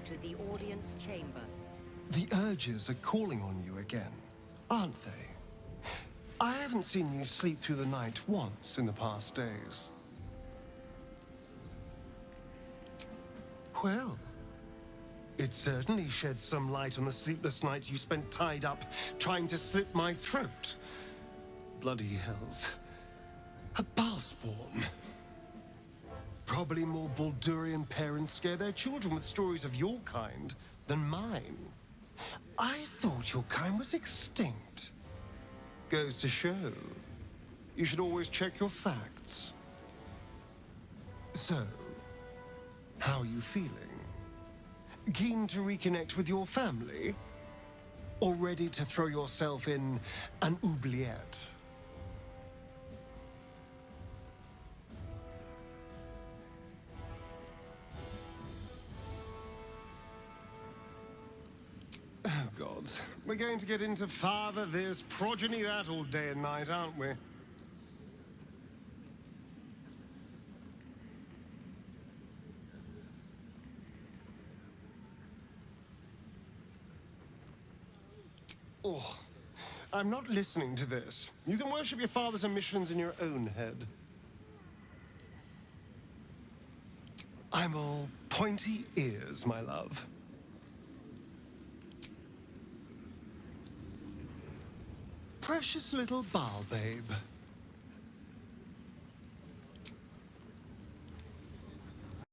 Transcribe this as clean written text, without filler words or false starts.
to the audience chamber. The urges are calling on you again, aren't they? I haven't seen you sleep through the night once in the past days. Well, it certainly sheds some light on the sleepless night you spent tied up trying to slit my throat. Bloody hells. A Balspawn. Probably more Baldurian parents scare their children with stories of your kind than mine. I thought your kind was extinct. Goes to show. You should always check your facts. So, how are you feeling? Keen to reconnect with your family? Or ready to throw yourself in an oubliette? Oh, gods. We're going to get into father this, progeny that all day and night, aren't we? Oh, I'm not listening to this. You can worship your father's omissions in your own head. I'm all pointy ears, my love. Precious little Baal babe.